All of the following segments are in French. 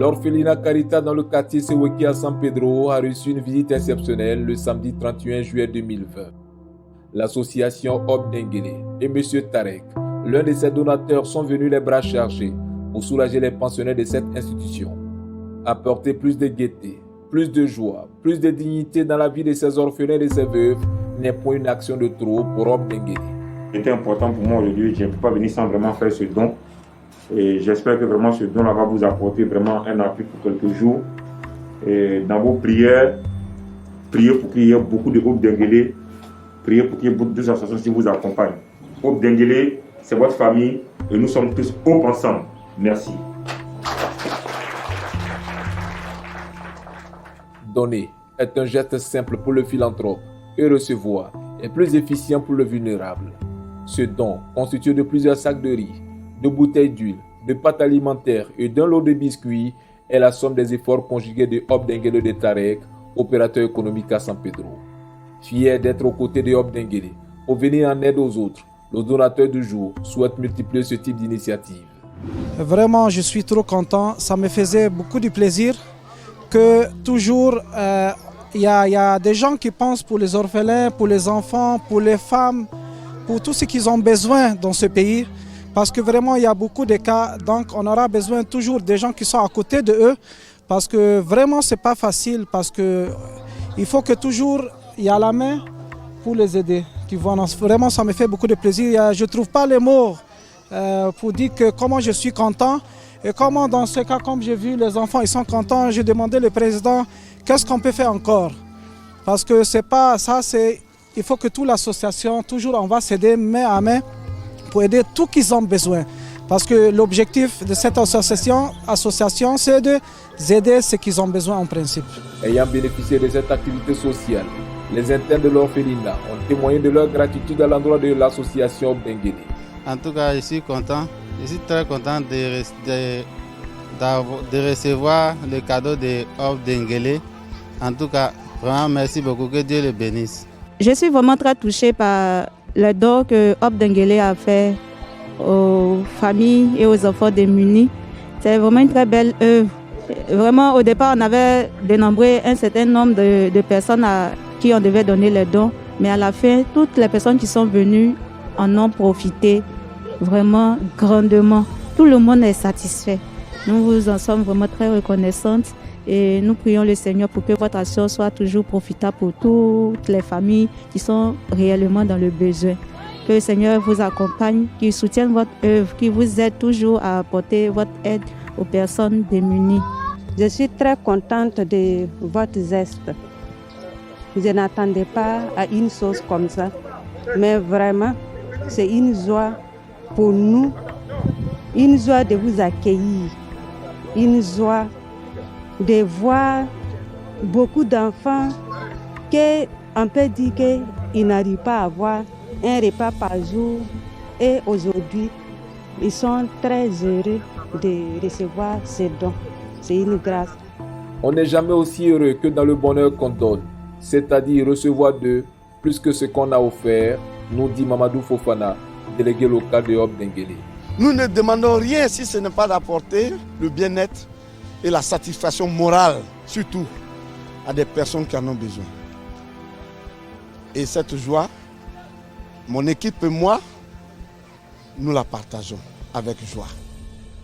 L'orphelinat Carita dans le quartier Seweki à San Pedro a reçu une visite exceptionnelle le samedi 31 juillet 2020. L'association Hope d'Enguélé et M. Tarek, l'un de ses donateurs, sont venus les bras chargés pour soulager les pensionnaires de cette institution. Apporter plus de gaieté, plus de joie, plus de dignité dans la vie de ces orphelins et de ces veuves n'est point une action de trop pour Hope d'Enguélé. C'était important pour moi aujourd'hui, je ne peux pas venir sans vraiment faire ce don. Et j'espère que vraiment ce don-là va vous apporter vraiment un appui pour quelques jours. Et dans vos prières, priez pour qu'il y ait beaucoup de Hope d'Enguélé, priez pour qu'il y ait beaucoup d'associations qui vous accompagnent. Hope d'Enguélé, c'est votre famille et nous sommes tous Hope ensemble. Merci. Donner est un geste simple pour le philanthrope et recevoir est plus efficient pour le vulnérable. Ce don, constitué de plusieurs sacs de riz, de bouteilles d'huile, de pâtes alimentaires et d'un lot de biscuits, est la somme des efforts conjugués de Hope d'Enguélé de Tarek, opérateur économique à San Pedro. Fier d'être aux côtés de Hope d'Enguélé pour venir en aide aux autres, le donateur du jour souhaite multiplier ce type d'initiative. Vraiment, je suis trop content. Ça me faisait beaucoup de plaisir que toujours il y a des gens qui pensent pour les orphelins, pour les enfants, pour les femmes, pour tout ce qu'ils ont besoin dans ce pays. Parce que vraiment, il y a beaucoup de cas, donc on aura besoin toujours des gens qui sont à côté de eux. Parce que vraiment, ce n'est pas facile, parce qu'il faut que toujours il y a la main pour les aider. Vraiment, ça me fait beaucoup de plaisir. Je ne trouve pas les mots pour dire que comment je suis content. Et comment dans ce cas, comme j'ai vu, les enfants ils sont contents, j'ai demandé au président qu'est-ce qu'on peut faire encore. Parce que c'est pas ça, il faut que toute l'association, toujours on va s'aider main à main pour aider tout qu'ils ont besoin. Parce que l'objectif de cette association c'est d'aider ce qu'ils ont besoin en principe. Ayant bénéficié de cette activité sociale, les internes de l'orphelinat ont témoigné de leur gratitude à l'endroit de l'association Hope d'Enguélé. En tout cas, je suis content. Je suis très content de recevoir le cadeau de Hope d'Enguélé. En tout cas, vraiment merci beaucoup, que Dieu le bénisse. Je suis vraiment très touchée par le don que Hope d'Enguélé a fait aux familles et aux enfants démunis. C'est vraiment une très belle œuvre. Vraiment, au départ, on avait dénombré un certain nombre de personnes à qui on devait donner les dons. Mais à la fin, toutes les personnes qui sont venues en ont profité vraiment grandement. Tout le monde est satisfait. Nous vous en sommes vraiment très reconnaissantes et nous prions le Seigneur pour que votre action soit toujours profitable pour toutes les familles qui sont réellement dans le besoin. Que le Seigneur vous accompagne, qu'il soutienne votre œuvre, qu'il vous aide toujours à apporter votre aide aux personnes démunies. Je suis très contente de votre geste. Je n'attendais pas à une chose comme ça, mais vraiment, c'est une joie pour nous, une joie de vous accueillir, une joie de voir beaucoup d'enfants qu'on peut dire qu'ils n'arrivent pas à avoir un repas par jour et aujourd'hui, ils sont très heureux de recevoir ces dons. C'est une grâce. On n'est jamais aussi heureux que dans le bonheur qu'on donne, c'est-à-dire recevoir d'eux plus que ce qu'on a offert, nous dit Mamadou Fofana, délégué local de Hope d'Enguélé. Nous ne demandons rien si ce n'est pas d'apporter le bien-être et la satisfaction morale, surtout à des personnes qui en ont besoin. Et cette joie, mon équipe et moi, nous la partageons avec joie.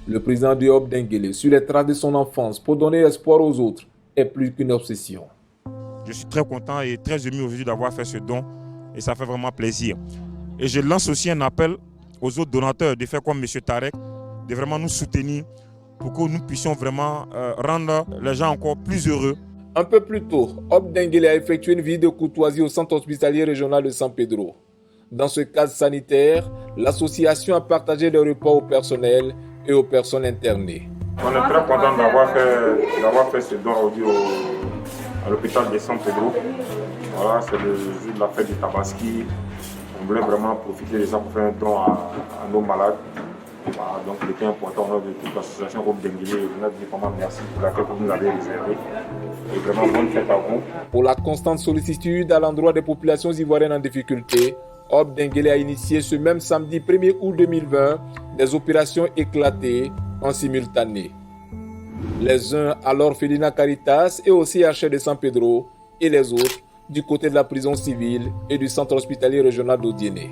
Le président de Hope d'Enguélé, sur les traces de son enfance pour donner espoir aux autres, est plus qu'une obsession. Je suis très content et très ému aujourd'hui d'avoir fait ce don et ça fait vraiment plaisir. Et je lance aussi un appel aux autres donateurs de faire comme M. Tarek, de vraiment nous soutenir pour que nous puissions vraiment rendre les gens encore plus heureux. Un peu plus tôt, Hope d'Enguélé a effectué une visite de courtoisie au centre hospitalier régional de San Pedro. Dans ce cadre sanitaire, l'association a partagé des repas au personnel et aux personnes internées. On est très content d'avoir fait ce don aujourd'hui à l'hôpital de San Pedro. Voilà, c'est le jour de la fête du Tabaski. On voulait vraiment profiter de ça pour faire un don à nos malades. Voilà, donc il était important au nom de toute l'association Hope d'Enguélé. Je voulais dire vraiment merci pour l'accueil que vous nous avez réservé. Et vraiment bonne fête à vous. Pour la constante sollicitude à l'endroit des populations ivoiriennes en difficulté, Hope d'Enguélé a initié ce même samedi 1er août 2020 des opérations éclatées en simultané. Les uns à l'orphelinat Caritas et aussi à Archer de San Pedro et les autres du côté de la prison civile et du centre hospitalier régional d'Odiéné.